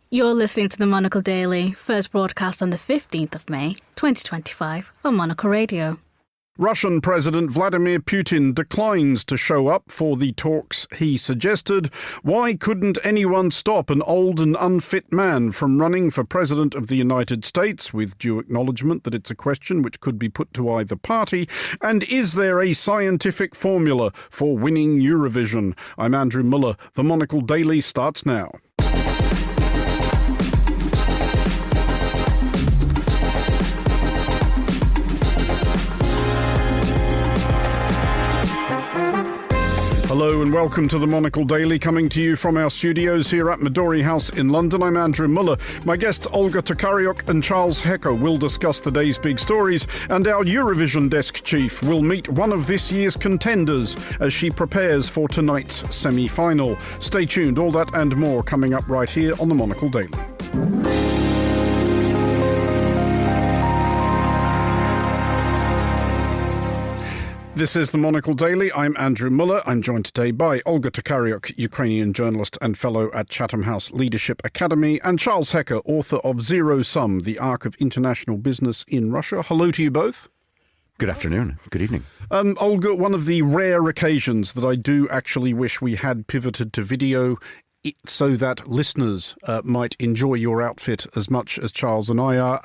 You're listening to the Monocle Daily, first broadcast on the 15th of May, 2025 on Monocle Radio. Russian President Vladimir Putin declines to show up for the talks he suggested. Why couldn't anyone stop an old and unfit man from running for President of the United States, with due acknowledgement that it's a question which could be put to either party? And is there a scientific formula for winning Eurovision? I'm Andrew Muller. The Monocle Daily starts now. Hello and welcome to the Monocle Daily, coming to you from our studios here at Midori House in London. I'm Andrew Muller. My guests Olga Tokaryuk and Charles Hecker will discuss the day's big stories, and our Eurovision desk chief will meet one of this year's contenders as she prepares for tonight's semi-final. Stay tuned, all that and more coming up right here on the Monocle Daily. This is the Monocle Daily. I'm Andrew Muller. I'm joined today by Olga Tokaryuk, Ukrainian journalist and fellow at Chatham House Leadership Academy, and Charles Hecker, author of Zero Sum, The Arc of International Business in Russia. Hello to you both. Good afternoon. Good evening. Olga, one of the rare occasions that I do actually wish we had pivoted to video so that listeners might enjoy your outfit as much as Charles and I are.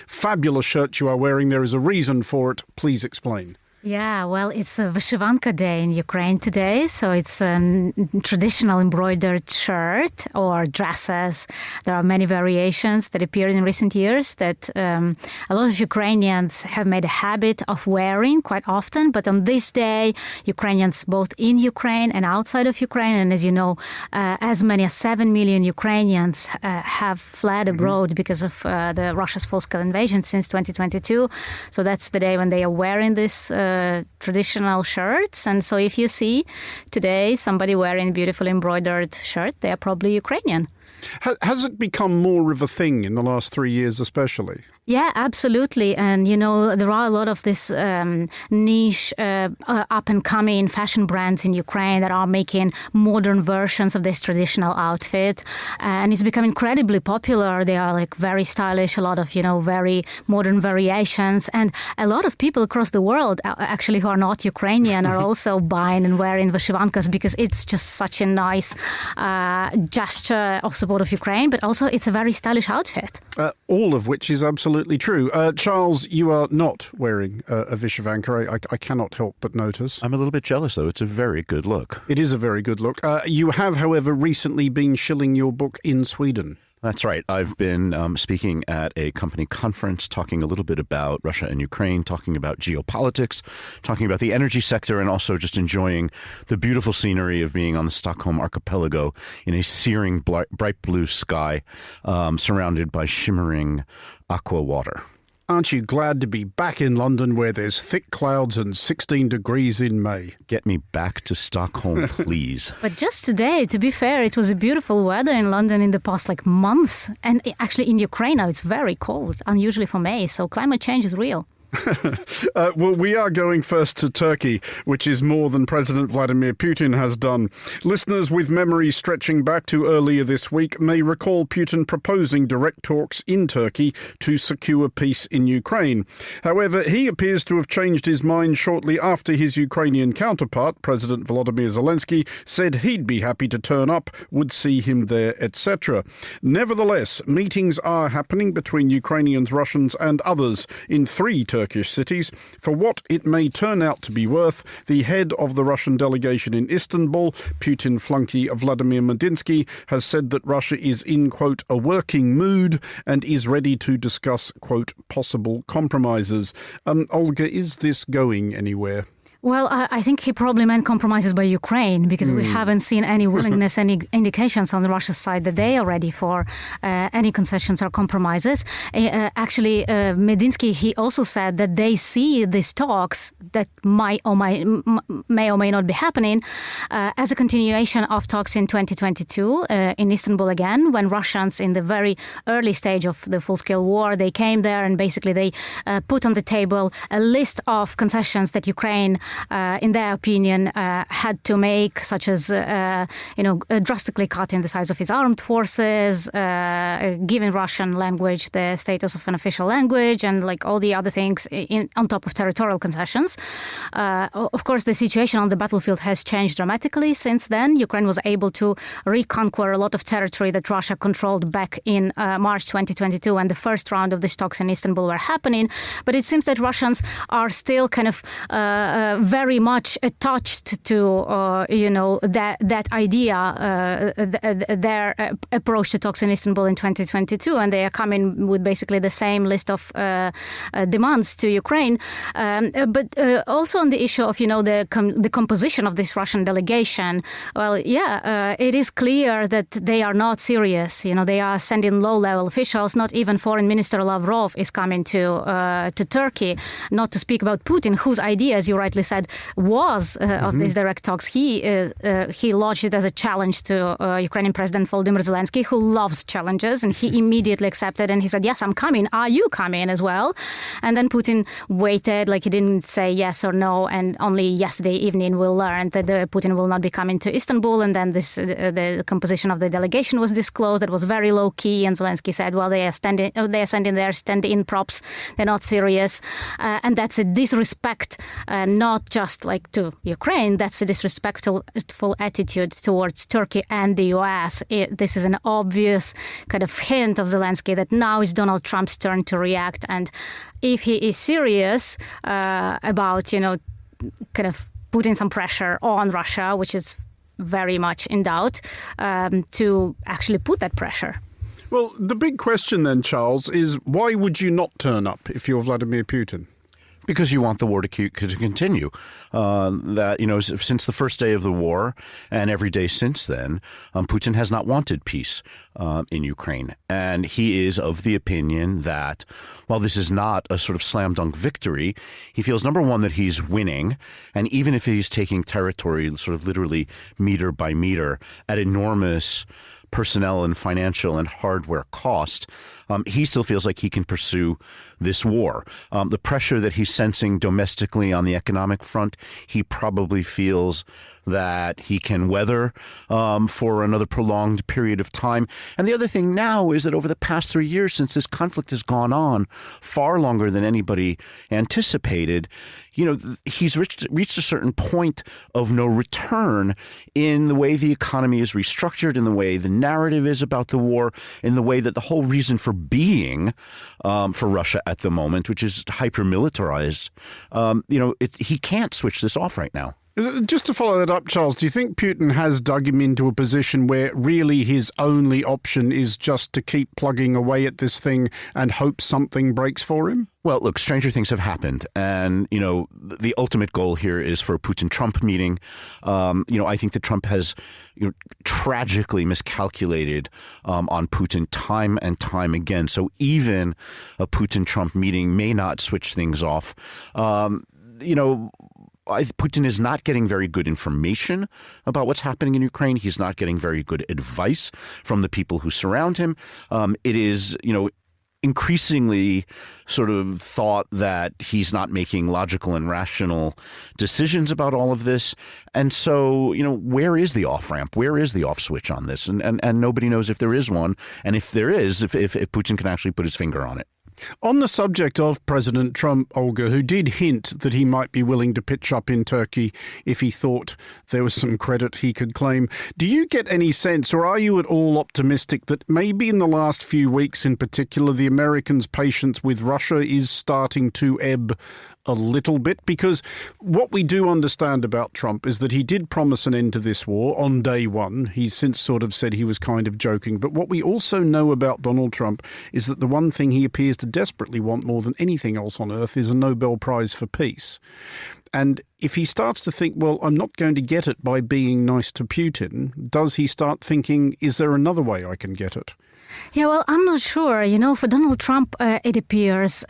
Fabulous shirt you are wearing. There is a reason for it. Please explain. Yeah, well, it's a Vyshyvanka Day in Ukraine today, so it's a traditional embroidered shirt or dresses. There are many variations that appeared in recent years that a lot of Ukrainians have made a habit of wearing quite often. But on this day, Ukrainians both in Ukraine and outside of Ukraine, and as you know, as many as 7 million Ukrainians have fled abroad because of the Russia's full-scale invasion since 2022. So that's the day when they are wearing this traditional shirts. And so if you see today somebody wearing a beautiful embroidered shirt, they are probably Ukrainian. Has it become more of a thing in the last 3 years especially? Yeah, absolutely. And, you know, there are a lot of this niche up-and-coming fashion brands in Ukraine that are making modern versions of this traditional outfit. And it's become incredibly popular. They are like very stylish, a lot of, you know, very modern variations. And a lot of people across the world, actually, who are not Ukrainian, are also buying and wearing Vyshyvankas because it's just such a nice gesture of support of Ukraine. But also it's a very stylish outfit. All of which is absolutely true. Charles, you are not wearing a Vyshyvanka. I cannot help but notice. I'm a little bit jealous, though. It's a very good look. It is a very good look. You have, however, recently been shilling your book in Sweden. That's right. I've been speaking at a company conference, talking a little bit about Russia and Ukraine, talking about geopolitics, talking about the energy sector, and also just enjoying the beautiful scenery of being on the Stockholm archipelago in a searing bright blue sky, surrounded by shimmering aqua water. Aren't you glad to be back in London where there's thick clouds and 16 degrees in May? Get me back to Stockholm, please. But just today, to be fair, it was a beautiful weather in London in the past months. And actually in Ukraine now it's very cold, unusually for May. So climate change is real. Well, we are going first to Turkey, which is more than President Vladimir Putin has done. Listeners with memories stretching back to earlier this week may recall Putin proposing direct talks in Turkey to secure peace in Ukraine. However, he appears to have changed his mind shortly after his Ukrainian counterpart, President Volodymyr Zelensky, said he'd be happy to turn up, would see him there, etc. Nevertheless, meetings are happening between Ukrainians, Russians and others in 3 Turkish cities. For what it may turn out to be worth, the head of the Russian delegation in Istanbul, Putin flunky Vladimir Medinsky, has said that Russia is in, quote, a working mood and is ready to discuss, quote, possible compromises. Olga, is this going anywhere? Well, I think he probably meant compromises by Ukraine because we haven't seen any willingness, any indications on Russia's side that they are ready for any concessions or compromises. Actually, Medinsky, he also said that they see these talks that may or may not be happening as a continuation of talks in 2022 in Istanbul again, when Russians in the very early stage of the full-scale war, they came there and basically they put on the table a list of concessions that Ukraine in their opinion, had to make, such as, drastically cutting the size of its armed forces, giving Russian language the status of an official language, and like all the other things on top of territorial concessions. Of course, the situation on the battlefield has changed dramatically since then. Ukraine was able to reconquer a lot of territory that Russia controlled back in March 2022 when the first round of these talks in Istanbul were happening. But it seems that Russians are still kind of very much attached to, that idea, their approach to talks in Istanbul in 2022, and they are coming with basically the same list of demands to Ukraine. But also on the issue of, the composition of this Russian delegation, well, it is clear that they are not serious. They are sending low-level officials. Not even Foreign Minister Lavrov is coming to Turkey, not to speak about Putin, whose idea, as you rightly said, was of these direct talks. He launched it as a challenge to Ukrainian President Volodymyr Zelensky, who loves challenges, and he immediately accepted, and he said, yes, I'm coming. Are you coming as well? And then Putin waited, like he didn't say yes or no, and only yesterday evening we learned that Putin will not be coming to Istanbul, and then the composition of the delegation was disclosed. That was very low key, and Zelensky said, well, they are sending their stand-in props. They're not serious, and that's a disrespect, not just like to Ukraine. That's a disrespectful attitude towards Turkey and the US. This is an obvious kind of hint of Zelensky that now is Donald Trump's turn to react, and if he is serious about, kind of putting some pressure on Russia, which is very much in doubt, to actually put that pressure. Well, the big question then, Charles, is why would you not turn up if you're Vladimir Putin? Because you want the war to continue. Since the first day of the war and every day since then, Putin has not wanted peace in Ukraine. And he is of the opinion that while this is not a sort of slam dunk victory, he feels, number one, that he's winning. And even if he's taking territory sort of literally meter by meter at enormous personnel and financial and hardware cost, he still feels like he can pursue this war. The pressure that he's sensing domestically on the economic front, he probably feels that he can weather for another prolonged period of time. And the other thing now is that over the past 3 years, since this conflict has gone on far longer than anybody anticipated, he's reached a certain point of no return in the way the economy is restructured, in the way the narrative is about the war, in the way that the whole reason for being for Russia at the moment, which is hyper-militarized, he can't switch this off right now. Just to follow that up, Charles, do you think Putin has dug him into a position where really his only option is just to keep plugging away at this thing and hope something breaks for him? Well, look, stranger things have happened. And, the ultimate goal here is for a Putin-Trump meeting. I think that Trump has tragically miscalculated on Putin time and time again. So even a Putin-Trump meeting may not switch things off. Putin is not getting very good information about what's happening in Ukraine. He's not getting very good advice from the people who surround him. It is, increasingly sort of thought that he's not making logical and rational decisions about all of this. And so, where is the off-ramp? Where is the off switch on this? And nobody knows if there is one. And if there is, if Putin can actually put his finger on it. On the subject of President Trump, Olga, who did hint that he might be willing to pitch up in Turkey if he thought there was some credit he could claim, do you get any sense, or are you at all optimistic that maybe in the last few weeks in particular, the Americans' patience with Russia is starting to ebb a little bit? Because what we do understand about Trump is that he did promise an end to this war on day one. He's since sort of said he was kind of joking. But what we also know about Donald Trump is that the one thing he appears to desperately want more than anything else on earth is a Nobel Prize for peace. And if he starts to think, well, I'm not going to get it by being nice to Putin, does he start thinking, is there another way I can get it? Yeah, well, I'm not sure. For Donald Trump, it appears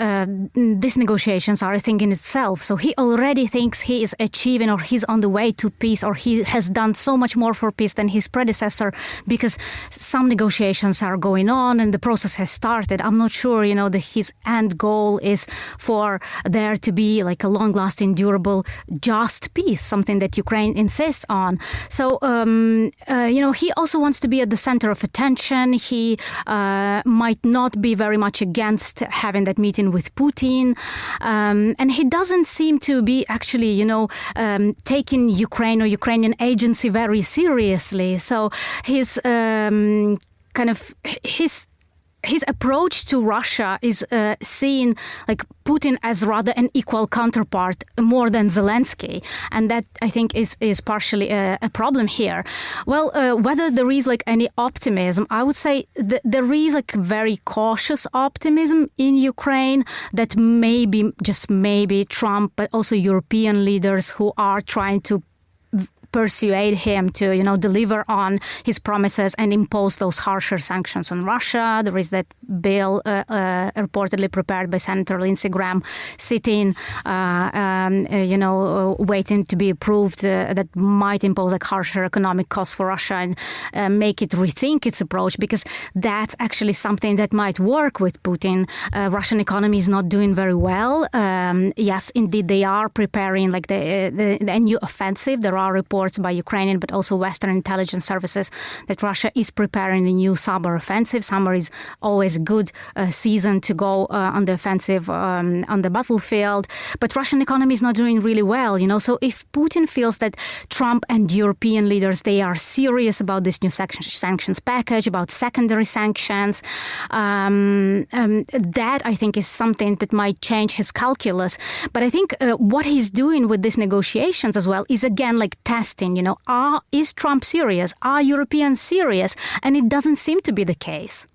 these negotiations are a thing in itself. So he already thinks he is achieving or he's on the way to peace or he has done so much more for peace than his predecessor because some negotiations are going on and the process has started. I'm not sure, that his end goal is for there to be like a long-lasting, durable, just peace, something that Ukraine insists on. So, he also wants to be at the center of attention. He might not be very much against having that meeting with Putin. And he doesn't seem to be actually, taking Ukraine or Ukrainian agency very seriously. So his his approach to Russia is seen like Putin as rather an equal counterpart more than Zelensky. And that, I think, is partially a problem here. Well, whether there is like any optimism, I would say there is like very cautious optimism in Ukraine that just maybe Trump, but also European leaders who are trying to persuade him to, deliver on his promises and impose those harsher sanctions on Russia. There is that bill reportedly prepared by Senator Lindsey Graham sitting, waiting to be approved that might impose like harsher economic costs for Russia and make it rethink its approach, because that's actually something that might work with Putin. Russian economy is not doing very well. Yes, indeed, they are preparing like the new offensive. There are reports by Ukrainian but also Western intelligence services that Russia is preparing a new summer offensive. Summer is always a good season to go on the offensive on the battlefield. But Russian economy is not doing really well, So if Putin feels that Trump and European leaders, they are serious about this new sanctions package, about secondary sanctions, that I think is something that might change his calculus. But I think what he's doing with these negotiations as well is again like testing, is Trump serious? Are Europeans serious? And it doesn't seem to be the case.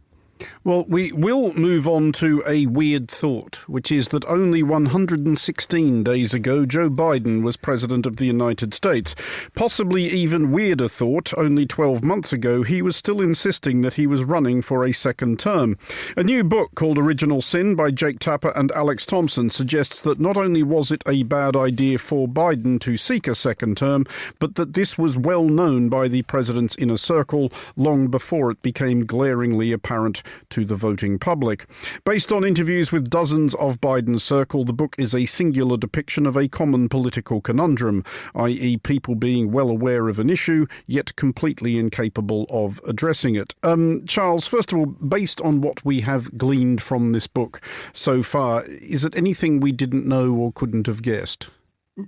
Well, we will move on to a weird thought, which is that only 116 days ago, Joe Biden was president of the United States. Possibly even weirder thought, only 12 months ago, he was still insisting that he was running for a second term. A new book called Original Sin by Jake Tapper and Alex Thompson suggests that not only was it a bad idea for Biden to seek a second term, but that this was well known by the president's inner circle long before it became glaringly apparent to the voting public. Based on interviews with dozens of Biden's circle, the book is a singular depiction of a common political conundrum, i.e. people being well aware of an issue, yet completely incapable of addressing it. Charles, first of all, based on what we have gleaned from this book so far, is it anything we didn't know or couldn't have guessed?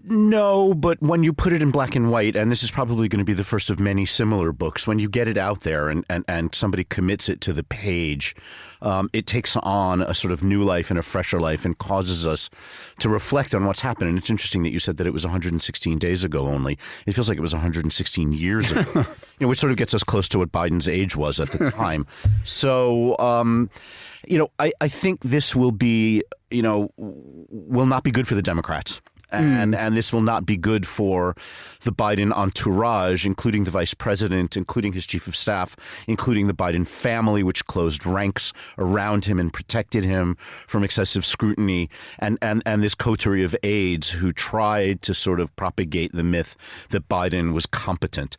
No, but when you put it in black and white, and this is probably going to be the first of many similar books, when you get it out there and somebody commits it to the page, it takes on a sort of new life and a fresher life and causes us to reflect on what's happened. And it's interesting that you said that it was 116 days ago only. It feels like it was 116 years ago, which sort of gets us close to what Biden's age was at the time. So, I think this will be, will not be good for the Democrats. And this will not be good for the Biden entourage, including the vice president, including his chief of staff, including the Biden family, which closed ranks around him and protected him from excessive scrutiny, and this coterie of aides who tried to sort of propagate the myth that Biden was competent.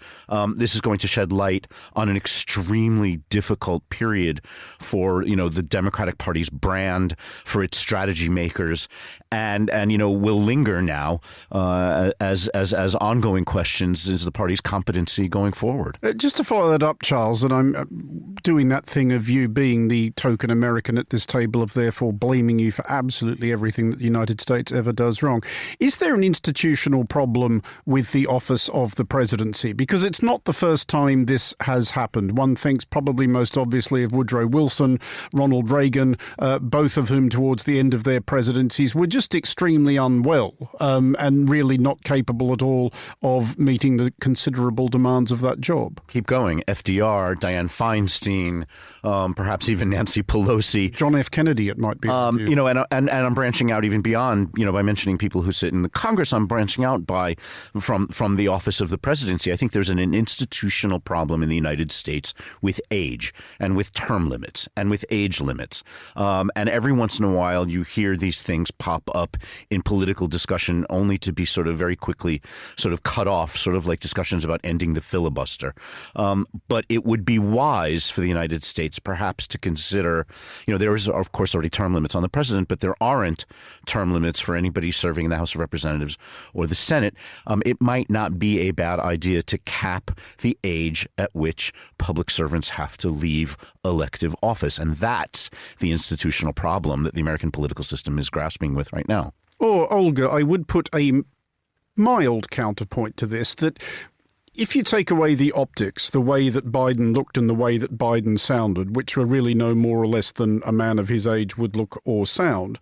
This is going to shed light on an extremely difficult period for, the Democratic Party's brand, for its strategy makers, and will linger now as ongoing questions is the party's competency going forward. Just to follow that up, Charles, and I'm doing that thing of you being the token American at this table of therefore blaming you for absolutely everything that the United States ever does wrong. Is there an institutional problem with the office of the presidency? Because it's not the first time this has happened. One thinks probably most obviously of Woodrow Wilson, Ronald Reagan, both of whom towards the end of their presidencies were just extremely unwell. and really not capable at all of meeting the considerable demands of that job. Keep going. FDR, Dianne Feinstein, perhaps even Nancy Pelosi. John F. Kennedy, it might be. And I'm branching out even beyond, by mentioning people who sit in the Congress. I'm branching out from the office of the presidency. I think there's an institutional problem in the United States with age and with term limits and with age limits. And every once in a while you hear these things pop up in political discussion only to be sort of very quickly sort of cut off, sort of like discussions about ending the filibuster. But it would be wise for the United States perhaps to consider, there is, of course, already term limits on the president, but there aren't term limits for anybody serving in the House of Representatives or the Senate. It might not be a bad idea to cap the age at which public servants have to leave elective office. And that's the institutional problem that the American political system is grasping with right now. Or, Olga, I would put a mild counterpoint to this, that if you take away the optics, the way that Biden looked and the way that Biden sounded, which were really no more or less than a man of his age would look or sound,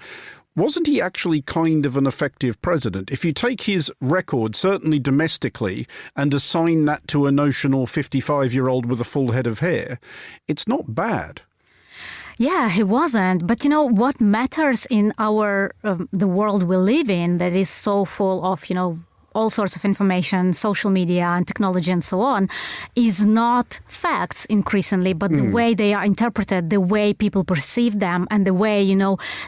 wasn't he actually kind of an effective president? If you take his record, certainly domestically, and assign that to a notional 55-year-old with a full head of hair, it's not bad. Yeah, he wasn't. But what matters in the world we live in that is so full of, all sorts of information, social media and technology and so on, is not facts increasingly, but the way they are interpreted, the way people perceive them, and the way,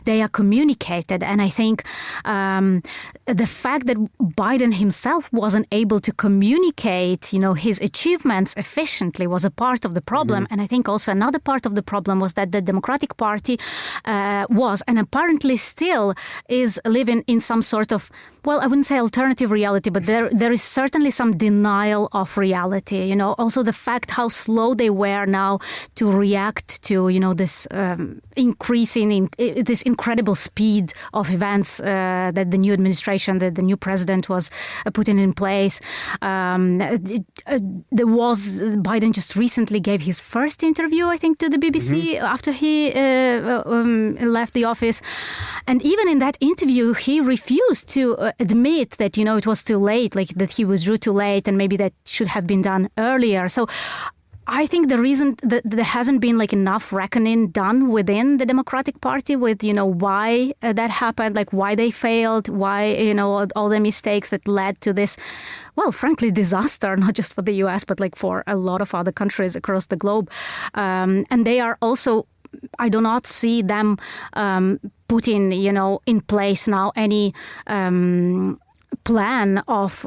they are communicated. And I think the fact that Biden himself wasn't able to communicate, his achievements efficiently was a part of the problem. And I think also another part of the problem was that the Democratic Party was, and apparently still is, living in some sort of, well, I wouldn't say alternative reality, but there is certainly some denial of reality. Also the fact how slow they were now to react to, this increasing, this incredible speed of events that the new administration, that the new president was putting in place. Biden just recently gave his first interview, I think, to the BBC after he left the office. And even in that interview, he refused to admit that, it was too late, like that he withdrew too late and maybe that should have been done earlier. So I think the reason that there hasn't been enough reckoning done within the Democratic Party with, why that happened, why they failed, why, all the mistakes that led to this, well, frankly, disaster, not just for the U.S., but for a lot of other countries across the globe. And they are also, I do not see them putting, in place now any plan of,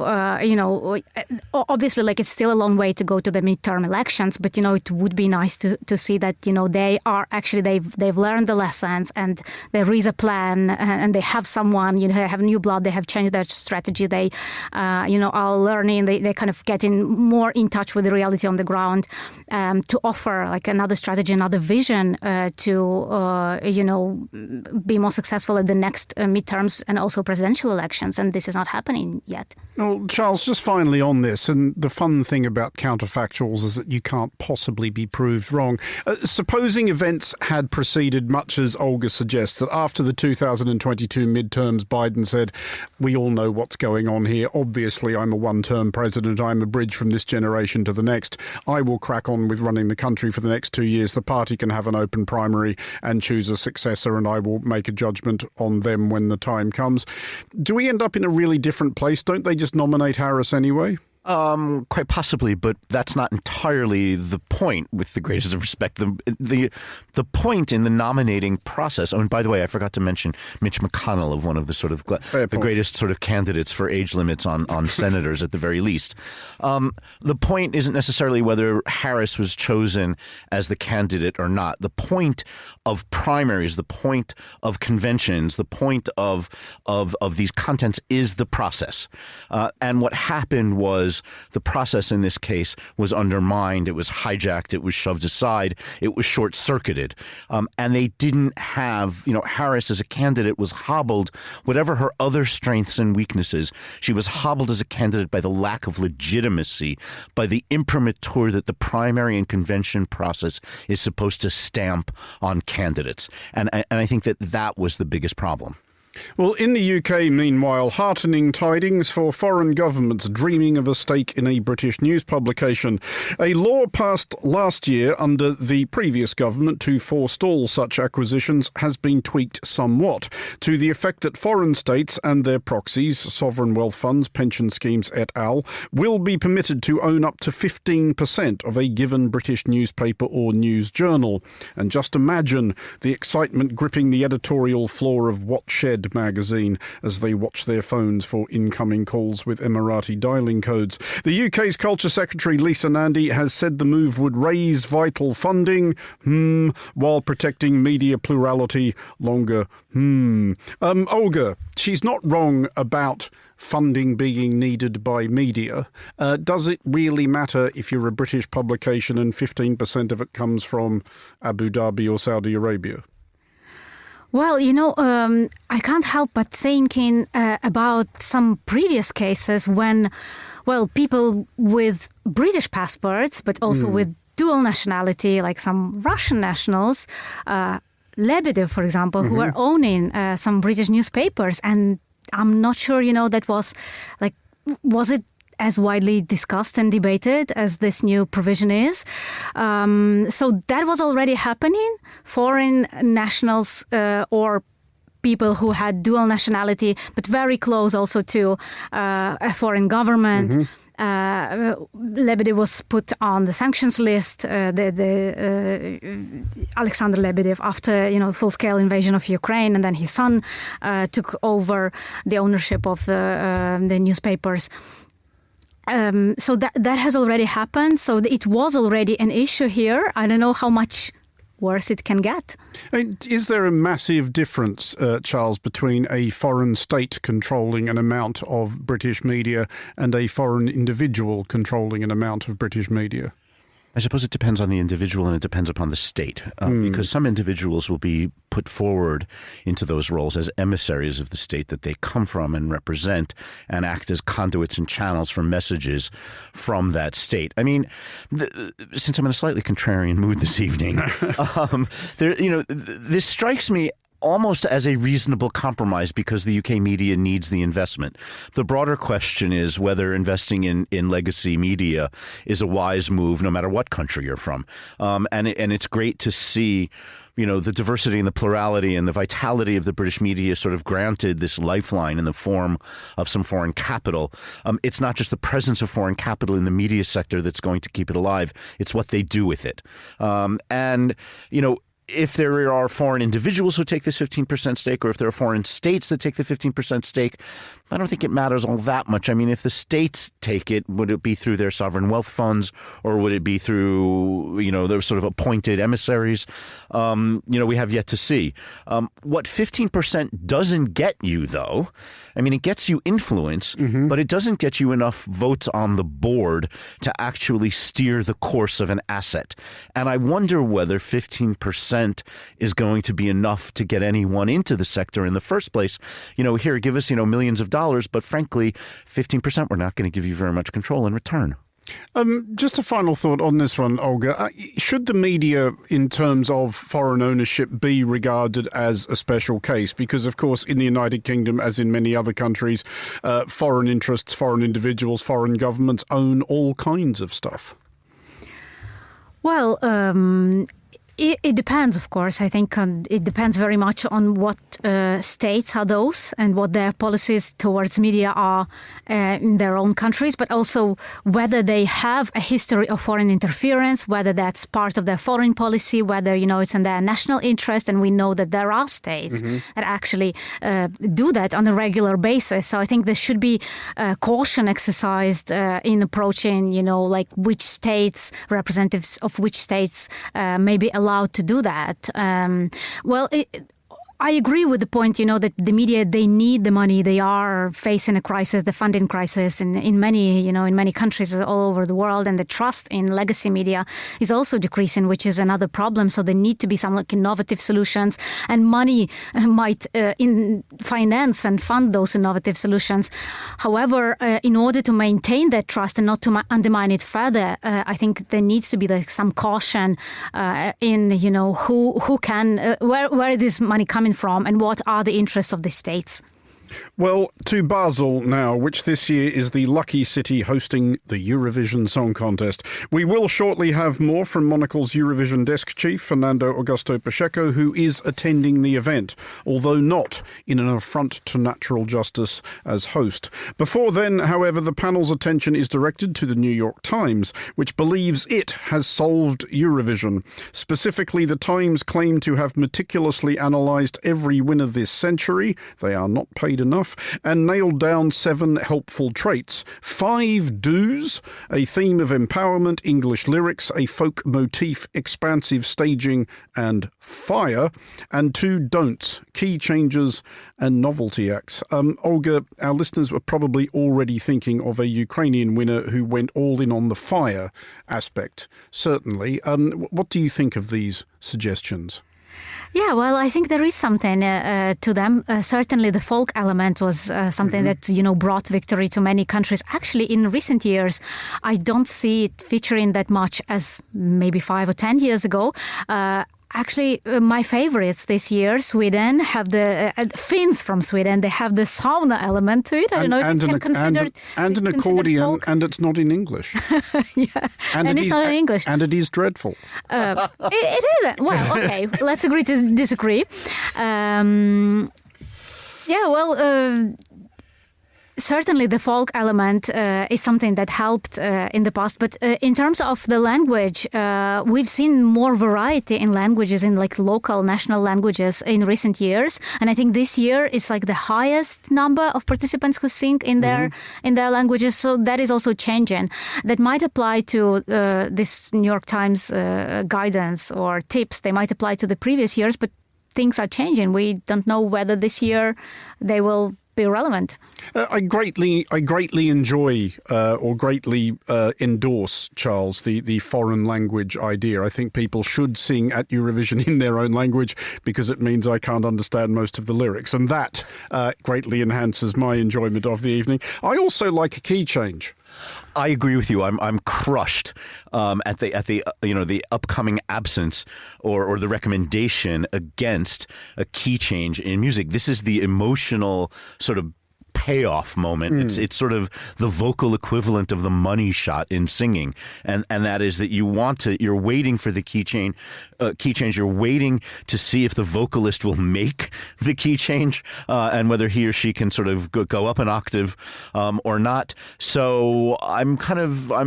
obviously, it's still a long way to go to the midterm elections, but, it would be nice to see that, they are actually, they've learned the lessons and there is a plan and they have someone, they have new blood, they have changed their strategy, they, are learning, they kind of getting more in touch with the reality on the ground to offer another strategy, another vision to, be more successful at the next midterms and also presidential elections. And this is not happening yet. Well, Charles, just finally on this, and the fun thing about counterfactuals is that you can't possibly be proved wrong. Supposing events had proceeded much as Olga suggests, that after the 2022 midterms, Biden said, we all know what's going on here. Obviously, I'm a one-term president. I'm a bridge from this generation to the next. I will crack on with running the country for the next 2 years. The party can have an open primary and choose a successor, and I will make a judgment on them when the time comes. Do we end up in a really different place? Don't they just nominate Harris anyway? Quite possibly, but that's not entirely the point, with the greatest of respect. The point in the nominating process, oh, and by the way, I forgot to mention Mitch McConnell, of one of the sort of the greatest sort of candidates for age limits on senators at the very least. The point isn't necessarily whether Harris was chosen as the candidate or not. The point of primaries, the point of conventions, the point of these contents is the process. And what happened was the process in this case was undermined, it was hijacked, it was shoved aside, it was short-circuited. And they didn't have, Harris as a candidate was hobbled, whatever her other strengths and weaknesses, she was hobbled as a candidate by the lack of legitimacy, by the imprimatur that the primary and convention process is supposed to stamp on candidates. And I think that was the biggest problem. Well, in the UK, meanwhile, heartening tidings for foreign governments dreaming of a stake in a British news publication. A law passed last year under the previous government to forestall such acquisitions has been tweaked somewhat, to the effect that foreign states and their proxies, sovereign wealth funds, pension schemes et al., will be permitted to own up to 15% of a given British newspaper or news journal. And just imagine the excitement gripping the editorial floor of Watshed magazine as they watch their phones for incoming calls with Emirati dialing codes. The UK's Culture Secretary Lisa Nandy has said the move would raise vital funding, while protecting media plurality longer. Olga, she's not wrong about funding being needed by media. Does it really matter if you're a British publication and 15% of it comes from Abu Dhabi or Saudi Arabia? Well, I can't help but thinking about some previous cases when, people with British passports, but also with dual nationality, like some Russian nationals, Lebedev, for example, who are owning some British newspapers. And I'm not sure, that was it as widely discussed and debated as this new provision is. So that was already happening. Foreign nationals or people who had dual nationality, but very close also to a foreign government. Lebedev was put on the sanctions list, Alexander Lebedev, after full-scale invasion of Ukraine, and then his son took over the ownership of the newspapers. So that has already happened. So it was already an issue here. I don't know how much worse it can get. Is there a massive difference, Charles, between a foreign state controlling an amount of British media and a foreign individual controlling an amount of British media? I suppose it depends on the individual and it depends upon the state, because some individuals will be put forward into those roles as emissaries of the state that they come from and represent and act as conduits and channels for messages from that state. I mean, since I'm in a slightly contrarian mood this evening, this strikes me almost as a reasonable compromise because the UK media needs the investment. The broader question is whether investing in legacy media is a wise move no matter what country you're from. And it's great to see the diversity and the plurality and the vitality of the British media sort of granted this lifeline in the form of some foreign capital. It's not just the presence of foreign capital in the media sector that's going to keep it alive. It's what they do with it. If there are foreign individuals who take this 15% stake, or if there are foreign states that take the 15% stake, I don't think it matters all that much. I mean, if the states take it, would it be through their sovereign wealth funds, or would it be through, their sort of appointed emissaries? We have yet to see. What 15% doesn't get you, though, I mean, it gets you influence, but it doesn't get you enough votes on the board to actually steer the course of an asset. And I wonder whether 15% is going to be enough to get anyone into the sector in the first place. Here, give us, millions of dollars, but frankly, 15%, we're not going to give you very much control in return. Just a final thought on this one, Olga. Should the media, in terms of foreign ownership, be regarded as a special case? Because, of course, in the United Kingdom, as in many other countries, foreign interests, foreign individuals, foreign governments own all kinds of stuff. Well, it depends, of course. I think it depends very much on what states are those and what their policies towards media are in their own countries, but also whether they have a history of foreign interference, whether that's part of their foreign policy, whether, it's in their national interest. And we know that there are states that actually do that on a regular basis. So I think there should be caution exercised in approaching, which states, representatives of which states may be allowed to do that. I agree with the point, that the media, they need the money. They are facing a crisis, the funding crisis in many countries all over the world. And the trust in legacy media is also decreasing, which is another problem. So there need to be some innovative solutions, and money might finance and fund those innovative solutions. However, in order to maintain that trust and not to undermine it further, I think there needs to be some caution in, who can, where is this money coming coming from and what are the interests of the states. Well, to Basel now, which this year is the lucky city hosting the Eurovision Song Contest. We will shortly have more from Monocle's Eurovision desk chief, Fernando Augusto Pacheco, who is attending the event, although not in an affront to natural justice as host. Before then, however, the panel's attention is directed to the New York Times, which believes it has solved Eurovision. Specifically, the Times claim to have meticulously analysed every winner this century. They are not paid enough, and nailed down 7 helpful traits, 5 do's, a theme of empowerment, English lyrics, a folk motif, expansive staging and fire, and 2 don'ts, key changes and novelty acts. Olga, our listeners were probably already thinking of a Ukrainian winner who went all in on the fire aspect, certainly. What do you think of these suggestions? Yeah, well, I think there is something to them. Certainly the folk element was something that, brought victory to many countries. Actually, in recent years, I don't see it featuring that much as maybe 5 or 10 years ago. Actually, my favorites this year, Sweden, have the Finns from Sweden. They have the sauna element to it. I don't know if you can consider it. And an accordion, folk. And it's not in English. Yeah, and it's not in English. And it is dreadful. It isn't. Well, okay, let's agree to disagree. Certainly the folk element is something that helped in the past, but in terms of the language, we've seen more variety in languages, in like local national languages in recent years, and I think this year is like the highest number of participants who sing in their languages, so that is also changing. That might apply to this New York Times guidance or tips. They might apply to the previous years, but things are changing. We don't know whether this year they will be relevant. I greatly enjoy or greatly endorse, Charles, the foreign language idea. I think people should sing at Eurovision in their own language because it means I can't understand most of the lyrics, and that greatly enhances my enjoyment of the evening. I also like a key change. I agree with you. I'm crushed at the upcoming absence or the recommendation against a key change in music. This is the emotional sort of payoff moment. It's sort of the vocal equivalent of the money shot in singing, and that is that you're waiting for the key change. You're waiting to see if the vocalist will make the key change and whether he or she can sort of go up an octave or not. So I'm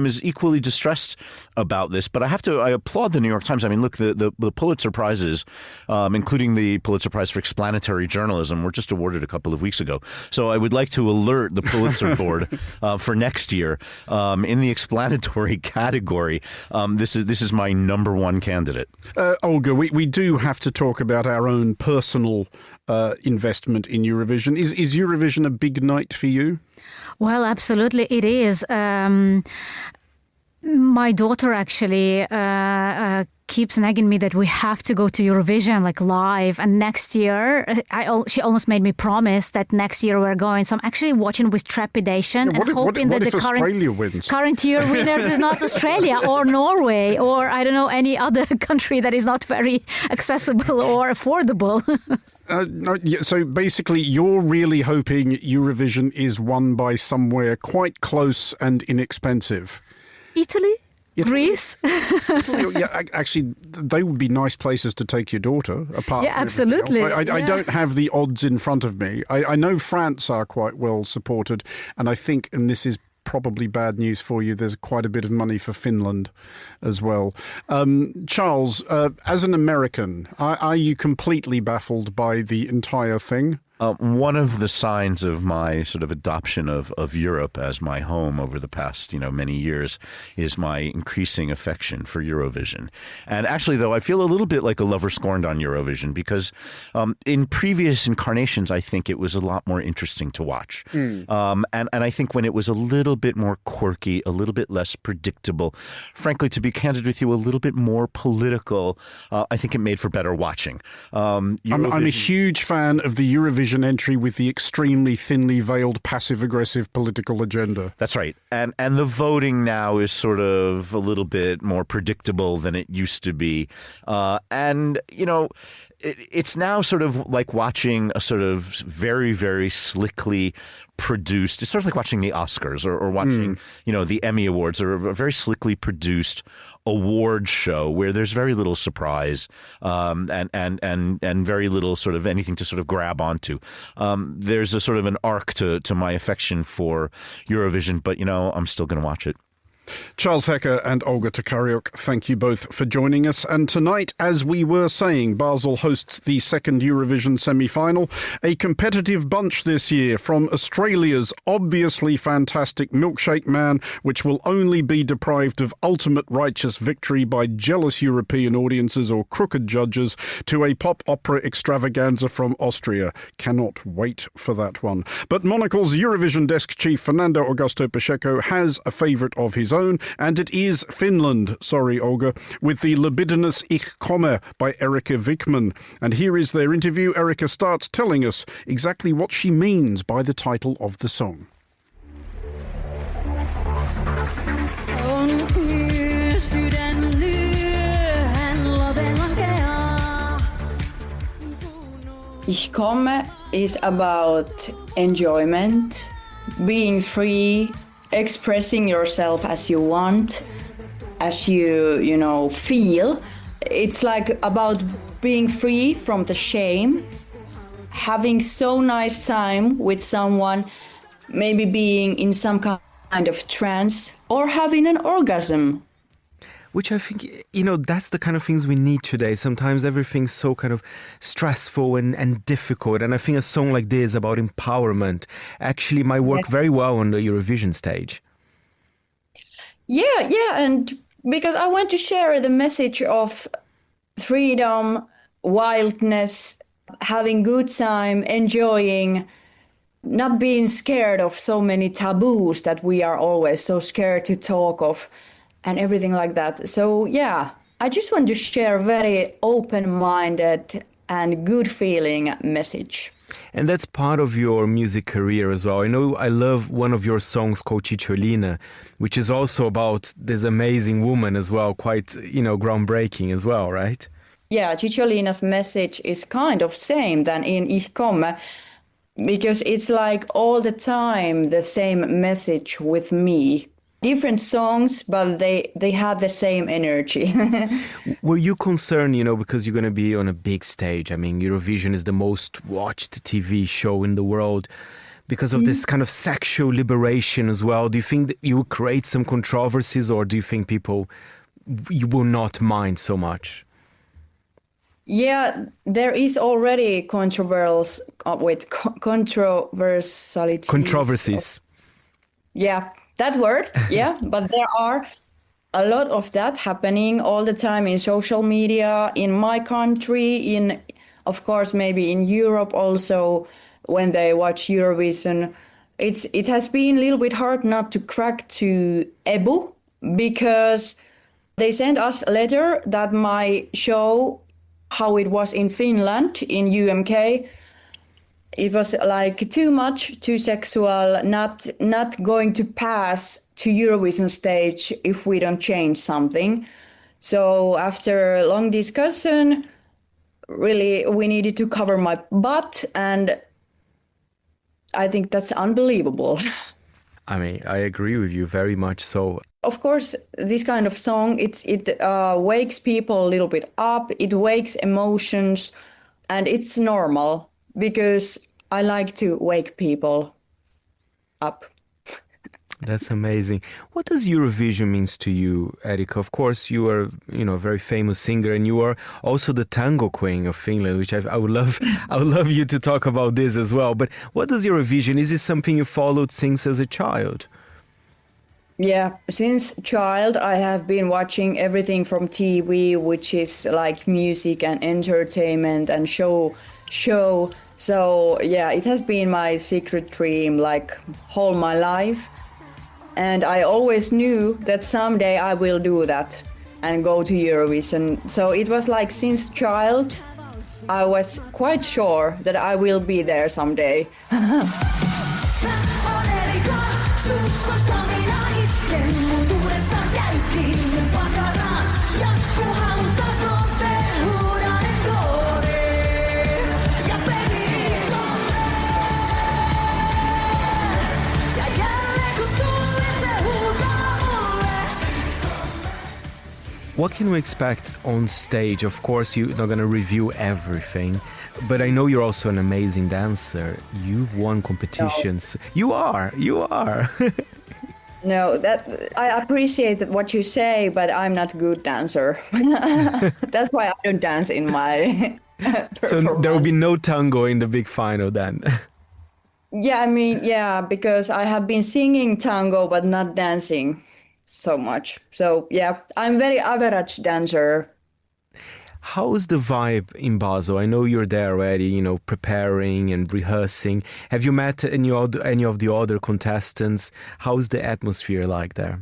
as equally distressed about this, but I applaud the New York Times. I mean, look, the Pulitzer Prizes, including the Pulitzer Prize for Explanatory Journalism, were just awarded a couple of weeks ago. So I would like to alert the Pulitzer Board for next year in the explanatory category. This is my number one candidate. Olga, we do have to talk about our own personal investment in Eurovision. Is Eurovision a big night for you? Well, absolutely it is. My daughter actually keeps nagging me that we have to go to Eurovision like live, and next year she almost made me promise that next year we're going. So I'm actually watching with trepidation and hoping that the current year winners is not Australia or Norway or I don't know any other country that is not very accessible or affordable. So basically, you're really hoping Eurovision is won by somewhere quite close and inexpensive. Italy? Greece? Italy, yeah, actually, they would be nice places to take your daughter, apart from absolutely. I don't have the odds in front of me. I know France are quite well supported, and I think, and this is probably bad news for you, there's quite a bit of money for Finland as well. Charles, as an American, are you completely baffled by the entire thing? One of the signs of my sort of adoption of Europe as my home over the past, many years is my increasing affection for Eurovision. And actually, though, I feel a little bit like a lover scorned on Eurovision because in previous incarnations, I think it was a lot more interesting to watch. And I think when it was a little bit more quirky, a little bit less predictable, frankly, to be candid with you, a little bit more political, I think it made for better watching. I'm a huge fan of the Eurovision entry with the extremely thinly veiled passive-aggressive political agenda. That's right. And the voting now is sort of a little bit more predictable than it used to be. it's now sort of like watching a sort of very, very slickly produced, it's sort of like watching the Oscars or watching, the Emmy Awards, or a very slickly produced award show where there's very little surprise and very little sort of anything to sort of grab onto. There's a sort of an arc to my affection for Eurovision, but, I'm still going to watch it. Charles Hecker and Olga Tokaryuk, thank you both for joining us. And tonight, as we were saying, Basel hosts the second Eurovision semi-final. A competitive bunch this year, from Australia's obviously fantastic Milkshake Man, which will only be deprived of ultimate righteous victory by jealous European audiences or crooked judges, to a pop opera extravaganza from Austria. Cannot wait for that one. But Monocle's Eurovision desk chief Fernando Augusto Pacheco has a favourite of his own, and it is Finland, sorry Olga, with the libidinous Ich komme by Erika Wickman. And here is their interview. Erika starts telling us exactly what she means by the title of the song. Ich komme is about enjoyment, being free, expressing yourself as you want, as you feel. It's like about being free from the shame, having so nice time with someone, maybe being in some kind of trance, or having an orgasm. Which I think, that's the kind of things we need today. Sometimes everything's so kind of stressful and difficult. And I think a song like this about empowerment actually might work very well on the Eurovision stage. Yeah. And because I want to share the message of freedom, wildness, having good time, enjoying, not being scared of so many taboos that we are always so scared to talk of, and everything like that. So yeah, I just want to share a very open-minded and good feeling message. And that's part of your music career as well. I know I love one of your songs called Cicciolina, which is also about this amazing woman as well, quite, groundbreaking as well, right? Yeah, Cicciolina's message is kind of same than in Ich komme, because it's like all the time the same message with me. Different songs, but they have the same energy. Were you concerned, because you're going to be on a big stage? I mean, Eurovision is the most watched TV show in the world because of this kind of sexual liberation as well. Do you think that you will create some controversies, or do you think you will not mind so much? Yeah, there is already controversies. Yeah. That word, yeah, but there are a lot of that happening all the time in social media, in my country, of course, maybe in Europe also, when they watch Eurovision. It has been a little bit hard not to crack to EBU, because they sent us a letter that my show, how it was in Finland, in UMK, it was like too much, too sexual, not going to pass to Eurovision stage if we don't change something. So after a long discussion, really we needed to cover my butt, and I think that's unbelievable. I mean, I agree with you very much so. Of course, this kind of song, it wakes people a little bit up, it wakes emotions, and it's normal. Because I like to wake people up. That's amazing. What does Eurovision means to you, Erika? Of course, you are, a very famous singer, and you are also the tango queen of Finland, which I would love you to talk about this as well. But what does Eurovision? Is it something you followed since as a child? Yeah, since child, I have been watching everything from TV, which is like music and entertainment and show. So yeah, it has been my secret dream like whole my life. And I always knew that someday I will do that and go to Eurovision. So it was like since child, I was quite sure that I will be there someday. What can we expect on stage? Of course, you're not going to review everything, but I know you're also an amazing dancer. You've won competitions. No. You are. No, that I appreciate what you say, but I'm not a good dancer. That's why I don't dance in my So there will be no tango in the big final then? Yeah, because I have been singing tango, but not dancing so much. So yeah, I'm very average dancer. How is the vibe in Basel? I know you're there already, preparing and rehearsing. Have you met any of the other contestants? How's the atmosphere like there?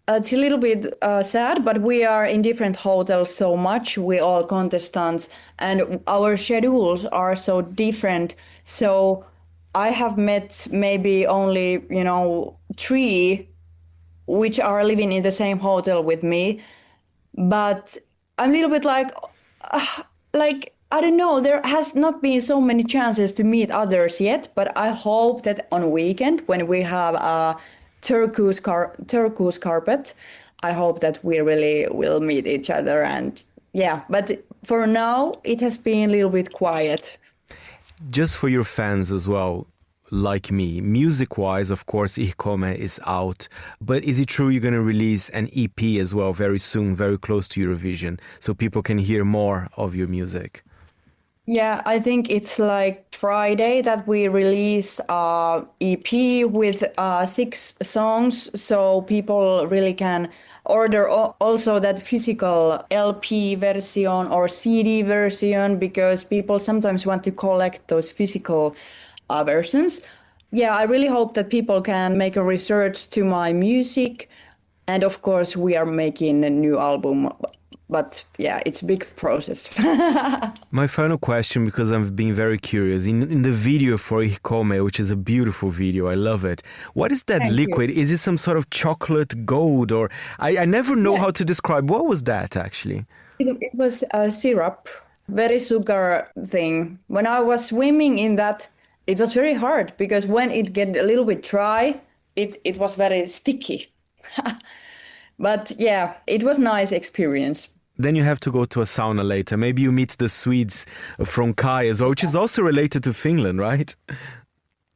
It's a little bit sad, but we are in different hotels so much, we all contestants, and our schedules are so different. So I have met maybe only, 3 which are living in the same hotel with me. But I'm a little bit like, I don't know, there has not been so many chances to meet others yet, but I hope that on weekend when we have a turquoise carpet, I hope that we really will meet each other. And yeah, but for now it has been a little bit quiet. Just for your fans as well, like me, music-wise, of course, Ich Komme is out. But is it true you're going to release an EP as well very soon, very close to Eurovision, so people can hear more of your music? Yeah, I think it's like Friday that we release a EP with 6 songs, so people really can order also that physical LP version or CD version, because people sometimes want to collect those physical versions. Yeah, I really hope that people can make a research to my music. And of course, we are making a new album. But yeah, it's a big process. My final question, because I've been very curious, in the video for Ich Komme, which is a beautiful video, I love it. What is that Thank liquid? you. Is it some sort of chocolate gold? Or I never know how to describe. What was that actually? It was a syrup, very sugar thing. When I was swimming in that, it was very hard because when it get a little bit dry, it was very sticky. But yeah, it was a nice experience. Then you have to go to a sauna later. Maybe you meet the Swedes from Kai as well, which is also related to Finland, right?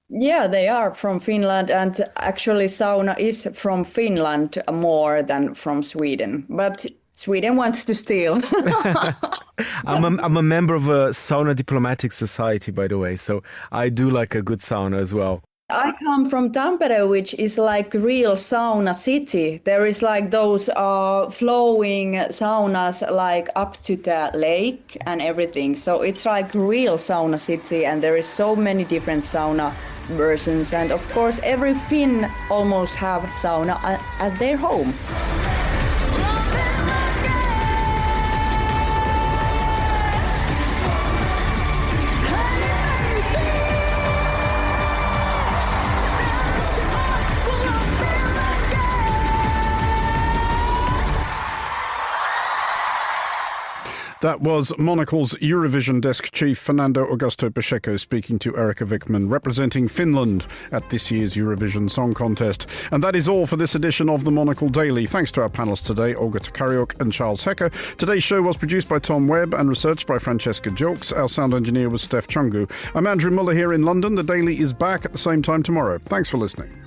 Yeah, they are from Finland, and actually sauna is from Finland more than from Sweden. But Sweden wants to steal. I'm a member of a sauna diplomatic society, by the way, so I do like a good sauna as well. I come from Tampere, which is like real sauna city. There is like those flowing saunas like up to the lake and everything. So it's like real sauna city, and there is so many different sauna versions. And of course, every Finn almost have sauna at their home. That was Monocle's Eurovision desk chief Fernando Augusto Pacheco speaking to Erika Wickman, representing Finland at this year's Eurovision Song Contest. And that is all for this edition of the Monocle Daily. Thanks to our panelists today, Olga Tokariuk and Charles Hecker. Today's show was produced by Tom Webb and researched by Francesca Jolks. Our sound engineer was Steph Chungu. I'm Andrew Muller here in London. The Daily is back at the same time tomorrow. Thanks for listening.